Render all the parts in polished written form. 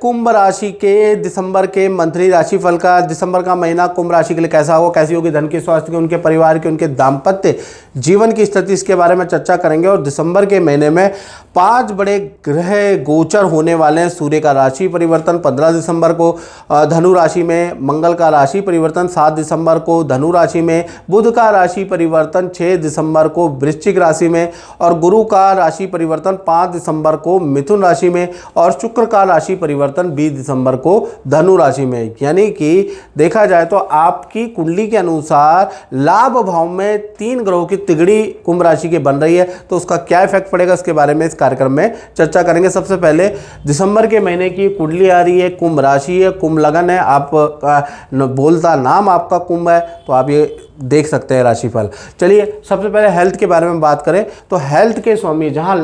कुंभ राशि के दिसंबर के मंथली राशिफल का। दिसंबर का महीना कुंभ राशि के लिए कैसा होगा, कैसी होगी धन की, स्वास्थ्य की, उनके परिवार की, उनके दाम्पत्य जीवन की स्थिति, इसके बारे में चर्चा करेंगे। और दिसंबर के महीने में 5 बड़े ग्रह गोचर होने वाले हैं। सूर्य का राशि परिवर्तन 15 दिसंबर को धनु राशि में, मंगल का राशि परिवर्तन 7 दिसंबर को धनु राशि में, बुध का राशि परिवर्तन 6 दिसंबर को वृश्चिक राशि में, और गुरु का राशि परिवर्तन 5 दिसंबर को मिथुन राशि में, और शुक्र का राशि परिवर्तन 20 दिसंबर को धनु राशि में। यानी कि देखा जाए तो आपकी कुंडली के अनुसार लाभ भाव में 3 ग्रहों की तिगड़ी कुंभ राशि की बन रही है, तो उसका क्या इफेक्ट पड़ेगा इसके बारे में इस कार्यक्रम में चर्चा करेंगे। सबसे पहले दिसंबर के महीने की कुंडली आ रही है, कुंभ राशि है, कुंभ लगन है, आप बोलता नाम आपका कुंभ है, तो आप ये देख सकते हैं राशिफल। चलिए सबसे पहले हेल्थ के बारे में बात करें तो हेल्थ के स्वामी जहां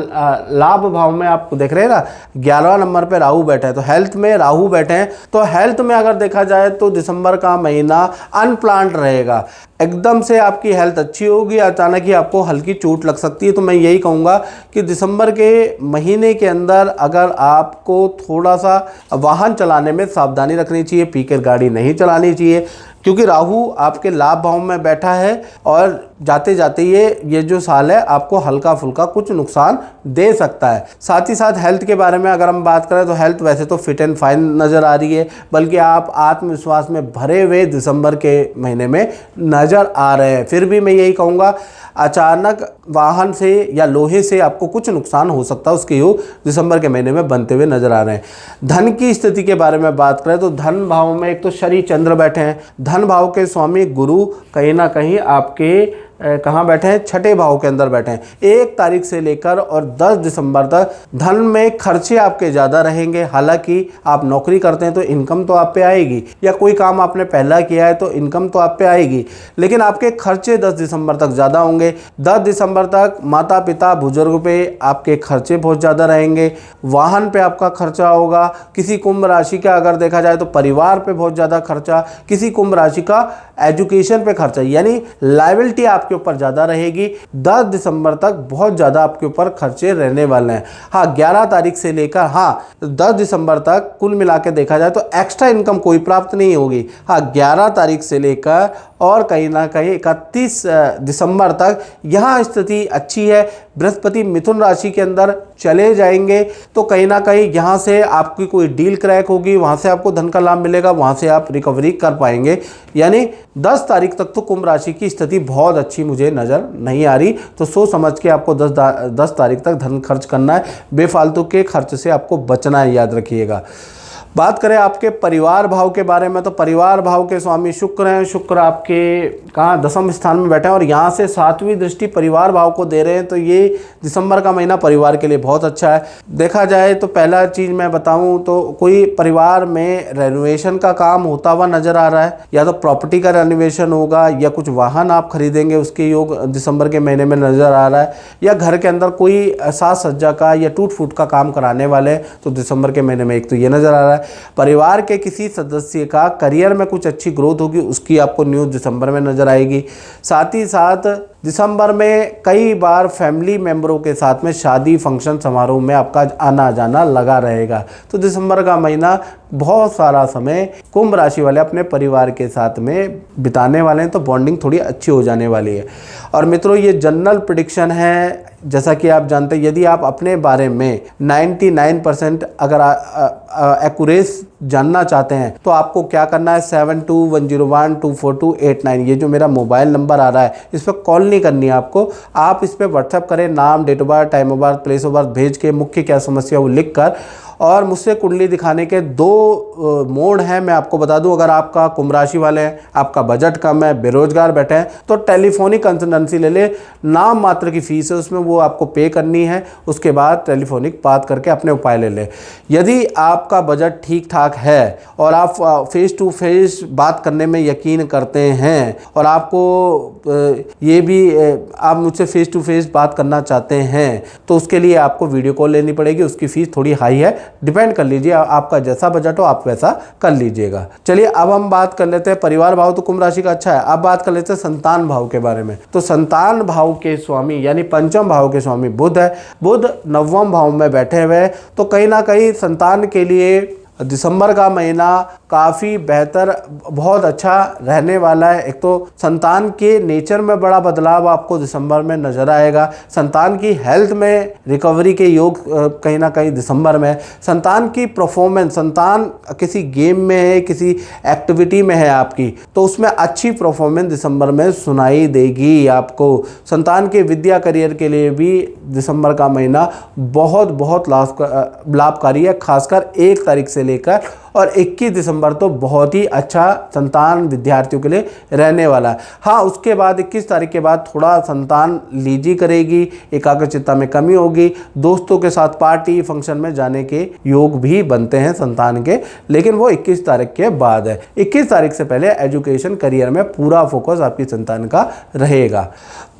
लाभ भाव में आप देख रहे हैं ना 11वां नंबर पे राहु बैठे हैं, तो हेल्थ में राहु बैठे हैं, तो हेल्थ में अगर देखा जाए तो दिसंबर का महीना अनप्लान्ड रहेगा। एकदम से आपकी हेल्थ अच्छी होगी, अचानक ही आपको हल्की चोट लग सकती है। तो मैं यही कहूँगा कि दिसंबर के महीने के अंदर अगर आपको थोड़ा सा वाहन चलाने में सावधानी रखनी चाहिए, पीकर गाड़ी नहीं चलानी चाहिए, क्योंकि राहु आपके लाभ भाव में बैठा है और जाते जाते ये जो साल है आपको हल्का फुल्का कुछ नुकसान दे सकता है। साथ ही साथ हेल्थ के बारे में अगर हम बात करें तो हेल्थ वैसे तो फिट एंड फाइन नज़र आ रही है, बल्कि आप आत्मविश्वास में भरे हुए दिसंबर के महीने में नज़र आ रहे हैं। फिर भी मैं यही कहूँगा अचानक वाहन से या लोहे से आपको कुछ नुकसान हो सकता है, उसके योग दिसंबर के महीने में बनते हुए नजर आ रहे हैं। धन की स्थिति के बारे में बात करें तो धन भाव में एक तो शनि चंद्र बैठे हैं, धन भाव के स्वामी गुरु कहीं ना कहीं आपके कहाँ बैठे हैं, छठे भाव के अंदर बैठे हैं। 1 तारीख से लेकर और 10 दिसंबर तक धन में खर्चे आपके ज़्यादा रहेंगे। हालांकि आप नौकरी करते हैं तो इनकम तो आप पे आएगी, या कोई काम आपने पहला किया है तो इनकम तो आप पे आएगी, लेकिन आपके खर्चे 10 दिसंबर तक ज़्यादा होंगे। 10 दिसंबर तक माता पिता बुजुर्ग पे आपके खर्चे बहुत ज़्यादा रहेंगे, वाहन पे आपका खर्चा होगा। किसी कुंभ राशि का अगर देखा जाए तो परिवार पे बहुत ज़्यादा खर्चा, किसी कुंभ राशि का एजुकेशन पे खर्चा, यानी लायबिलिटी आपके ऊपर ज़्यादा रहेगी। 10 दिसंबर तक बहुत ज़्यादा आपके ऊपर खर्चे रहने वाले हैं। हाँ 11 तारीख से लेकर 10 दिसंबर तक कुल मिला के देखा जाए तो एक्स्ट्रा इनकम कोई प्राप्त नहीं होगी। हाँ 11 तारीख से लेकर और कहीं ना कहीं 31 दिसंबर तक यहाँ स्थिति अच्छी है। बृहस्पति मिथुन राशि के अंदर चले जाएंगे, तो कहीं ना कहीं यहाँ से आपकी कोई डील क्रैक होगी, वहाँ से आपको धन का लाभ मिलेगा, वहाँ से आप रिकवरी कर पाएंगे। यानी 10 तारीख तक तो कुंभ राशि की स्थिति बहुत अच्छी मुझे नज़र नहीं आ रही। तो सोच समझ के आपको 10 तारीख तक धन खर्च करना है, बेफालतू के खर्च से आपको बचना है, याद रखिएगा। बात करें आपके परिवार भाव के बारे में तो परिवार भाव के स्वामी शुक्र हैं। शुक्र आपके कहाँ 10वें स्थान में बैठे हैं और यहाँ से 7वीं दृष्टि परिवार भाव को दे रहे हैं, तो ये दिसंबर का महीना परिवार के लिए बहुत अच्छा है। देखा जाए तो पहला चीज़ मैं बताऊँ तो कोई परिवार में रेनोवेशन का काम होता हुआ नज़र आ रहा है, या तो प्रॉपर्टी का रेनोवेशन होगा या कुछ वाहन आप खरीदेंगे, उसके योग दिसंबर के महीने में नज़र आ रहा है, या घर के अंदर कोई साज सज्जा का या टूट फूट का काम कराने वाले हैं, तो दिसंबर के महीने में एक तो ये नज़र आ रहा है। परिवार के किसी सदस्य का करियर में कुछ अच्छी ग्रोथ होगी, उसकी आपको न्यूज़ दिसंबर में नजर आएगी। साथ ही साथ दिसंबर में कई बार फैमिली मेंबरों के साथ में शादी फंक्शन समारोह में आपका आना जाना लगा रहेगा। तो दिसंबर का महीना बहुत सारा समय कुंभ राशि वाले अपने परिवार के साथ में बिताने वाले हैं, तो बॉन्डिंग थोड़ी अच्छी हो जाने वाली है। और मित्रों ये जनरल प्रेडिक्शन है, जैसा कि आप जानते हैं यदि आप अपने बारे में 99% अगर एक्यूरेस जानना चाहते हैं तो आपको क्या करना है, 7210124289 ये जो मेरा मोबाइल नंबर आ रहा है इस पर कॉल नहीं करनी है आपको, आप इस पर व्हाट्सएप करें, नाम, date of birth, time of birth, place of birth भेज के मुख्य क्या समस्या वो लिख कर, और मुझसे कुंडली दिखाने के 2 मोड हैं मैं आपको बता दूं। अगर आपका कुंभ राशि वाले हैं, आपका बजट कम है, बेरोजगार बैठे हैं, तो टेलीफोनिक कंसल्टेंसी ले ले, नाम मात्र की फीस है उसमें, वो आपको पे करनी है, उसके बाद टेलीफोनिक बात करके अपने उपाय ले ले। यदि आपका बजट ठीक ठाक है और आप फेस टू फेस बात करने में यकीन करते हैं और आपको ये भी आप मुझसे फेस टू फेस बात करना चाहते हैं, तो उसके लिए आपको वीडियो कॉल लेनी पड़ेगी, उसकी फीस थोड़ी हाई है, डिपेंड कर लीजिए आपका जैसा बजट हो आप वैसा कर लीजिएगा। चलिए अब हम बात कर लेते हैं परिवार भाव तो कुंभ राशि का अच्छा है। अब बात कर लेते हैं संतान भाव के बारे में। तो संतान भाव के स्वामी यानी पंचम भाव के स्वामी बुध है। बुध 9वें भाव में बैठे हुए हैं, तो कहीं ना कहीं संतान के लिए दिसंबर का महीना काफ़ी बेहतर, बहुत अच्छा रहने वाला है। एक तो संतान के नेचर में बड़ा बदलाव आपको दिसंबर में नजर आएगा। संतान की हेल्थ में रिकवरी के योग कहीं ना कहीं दिसंबर में। संतान की परफॉर्मेंस, संतान किसी गेम में है, किसी एक्टिविटी में है आपकी, तो उसमें अच्छी परफॉर्मेंस दिसंबर में सुनाई देगी आपको। संतान के विद्या करियर के लिए भी दिसंबर का महीना बहुत बहुत लाभकारी है, खासकर 1 तारीख से लेकर और 21 दिसंबर तो बहुत ही अच्छा संतान विद्यार्थियों के लिए रहने वाला है। हाँ, उसके बाद 21 तारीख के बाद थोड़ा संतान लीजी करेगी, एकाग्रचित्ता में कमी होगी, दोस्तों के साथ पार्टी फंक्शन में जाने के योग भी बनते हैं संतान के, लेकिन वो 21 तारीख के बाद है। 21 तारीख से पहले एजुकेशन करियर में पूरा फोकस आपकी संतान का रहेगा।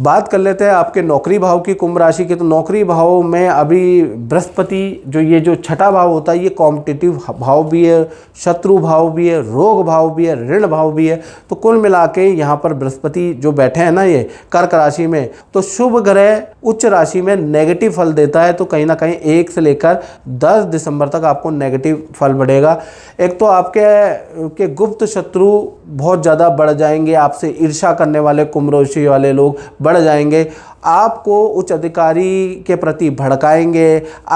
बात कर लेते हैं आपके नौकरी भाव की, कुंभ राशि के। तो नौकरी भाव में अभी बृहस्पति जो छठा भाव होता है, ये कॉम्पिटिटिव भाव भी है, शत्रु भाव भी है, रोग भाव भी है, ऋण भाव भी है। तो कुल मिला के यहाँ पर बृहस्पति जो बैठे हैं ना, ये कर्क राशि में, तो शुभ ग्रह उच्च राशि में नेगेटिव फल देता है। तो कहीं ना कहीं 1 से लेकर 10 दिसंबर तक आपको नेगेटिव फल बढ़ेगा। एक तो आपके गुप्त शत्रु बहुत ज़्यादा बढ़ जाएंगे, आपसे ईर्ष्या करने वाले कुंभ राशि वाले लोग बढ़ जाएंगे, आपको उच्च अधिकारी के प्रति भड़काएंगे,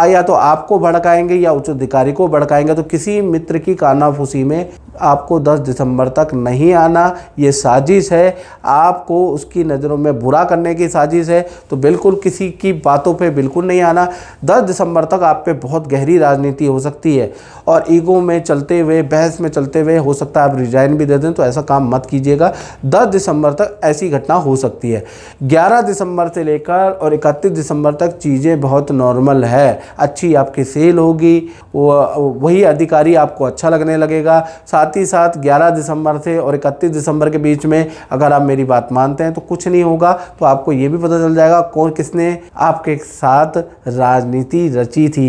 या तो आपको भड़काएंगे या उच्च अधिकारी को भड़काएंगे। तो किसी मित्र की कानाफूसी में आपको 10 दिसंबर तक नहीं आना, ये साजिश है, आपको उसकी नज़रों में बुरा करने की साजिश है। तो बिल्कुल किसी की बातों पे बिल्कुल नहीं आना। 10 दिसंबर तक आप पे बहुत गहरी राजनीति हो सकती है और ईगो में चलते हुए, बहस में चलते हुए हो सकता है आप रिजाइन भी दे दें, तो ऐसा काम मत कीजिएगा। 10 दिसंबर तक ऐसी घटना हो सकती है। 11 दिसंबर से लेकर और 31 दिसंबर तक चीज़ें बहुत नॉर्मल है, अच्छी आपकी सेल होगी, वही अधिकारी आपको अच्छा लगने लगेगा। साथ ही साथ 11 दिसंबर से और 31 दिसंबर के बीच में अगर आप मेरी बात मानते हैं तो कुछ नहीं होगा, तो आपको ये भी पता चल जाएगा कौन किसने आपके साथ राजनीति रची थी,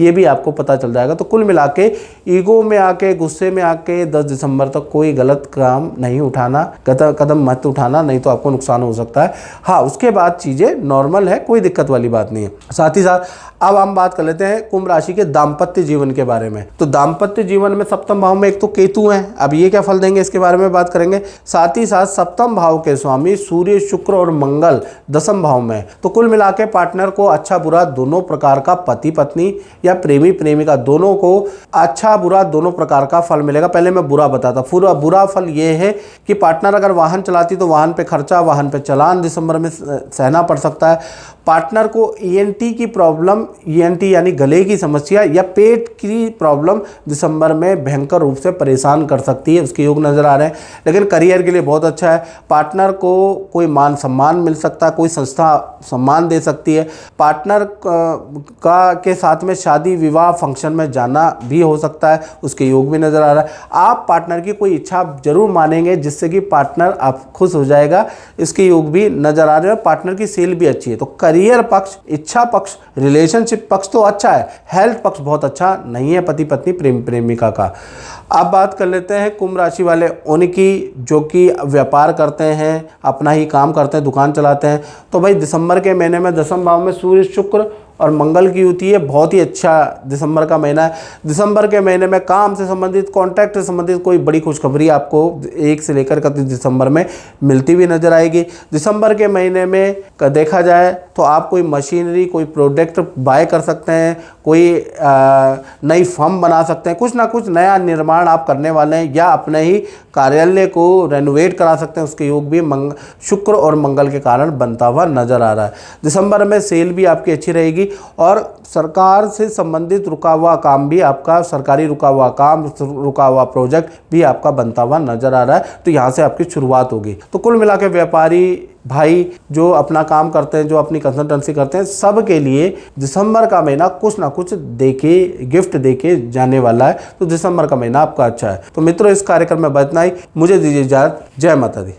ये भी आपको पता चल जाएगा। तो कुल मिला के ईगो में आके, गुस्से में आके 10 दिसंबर तक कोई गलत काम नहीं उठाना, कदम मत उठाना, नहीं तो आपको नुकसान हो सकता है। हाँ, उसके बाद चीज़ें नॉर्मल है, कोई दिक्कत वाली बात नहीं है। साथ ही साथ अब हम बात कर लेते हैं कुंभ राशि के दाम्पत्य जीवन के बारे में। तो दाम्पत्य जीवन में सप्तम भाव में एक तो केतु हैं, अब ये क्या फल देंगे इसके बारे में बात करेंगे। साथ ही साथ सप्तम भाव के स्वामी सूर्य, शुक्र और मंगल दसम भाव में। तो कुल मिला के पार्टनर को अच्छा बुरा दोनों प्रकार का, पति पत्नी या प्रेमी प्रेमिका दोनों को अच्छा बुरा दोनों प्रकार का फल मिलेगा। पहले मैं बुरा बताता। पूरा बुरा फल ये है कि पार्टनर अगर वाहन चलाती तो वाहन पे खर्चा, वाहन पे चालान दिसंबर में सहना पड़ सकता है। पार्टनर को ईएनटी की प्रॉब्लम, ईएनटी यानी गले की समस्या या पेट की प्रॉब्लम दिसंबर में भयंकर रूप से परेशान कर सकती है, उसके योग नज़र आ रहे हैं। लेकिन करियर के लिए बहुत अच्छा है। पार्टनर को कोई मान सम्मान मिल सकता है, कोई संस्था सम्मान दे सकती है। पार्टनर के साथ में शादी विवाह फंक्शन में जाना भी हो सकता है, उसके योग भी नज़र आ रहा है। आप पार्टनर की कोई इच्छा जरूर मानेंगे जिससे कि पार्टनर आप खुश हो जाएगा, इसके योग भी नज़र आ रहे हैं। पार्टनर की सेल भी अच्छी है। तो करियर पक्ष, इच्छा पक्ष, रिलेशनशिप पक्ष तो अच्छा है, हेल्थ पक्ष बहुत अच्छा नहीं है पति पत्नी प्रेमी प्रेमिका का। अब बात कर लेते हैं कुंभ राशि वाले उनकी, जो कि व्यापार करते हैं, अपना ही काम करते हैं, दुकान चलाते हैं। तो भाई दिसंबर के महीने में दसम भाव में सूर्य, शुक्र और मंगल की युति है, बहुत ही अच्छा दिसंबर का महीना है। दिसंबर के महीने में काम से संबंधित, कॉन्ट्रैक्ट से संबंधित कोई बड़ी खुशखबरी आपको 1 से लेकर 31 दिसंबर में मिलती हुई नजर आएगी। दिसंबर के महीने में देखा जाए तो आप कोई मशीनरी, कोई प्रोडक्ट बाय कर सकते हैं, कोई नई फर्म बना सकते हैं, कुछ ना कुछ नया निर्माण आप करने वाले हैं, या अपने ही कार्यालय को रेनोवेट करा सकते हैं, उसके योग भी शुक्र और मंगल के कारण बनता हुआ नजर आ रहा है। दिसंबर में सेल भी आपकी अच्छी रहेगी और सरकार से संबंधित रुका हुआ काम भी आपका, सरकारी रुका हुआ काम, रुका हुआ प्रोजेक्ट भी आपका बनता हुआ नजर आ रहा है। तो यहाँ से आपकी शुरुआत होगी। तो कुल मिला के व्यापारी भाई जो अपना काम करते हैं, जो अपनी कंसल्टेंसी करते हैं, सब के लिए दिसंबर का महीना कुछ ना कुछ देके, गिफ्ट देके जाने वाला है। तो दिसंबर का महीना आपका अच्छा है। तो मित्रों, इस कार्यक्रम में इतना ही। मुझे दीजिए इजाजत। जय माता दी।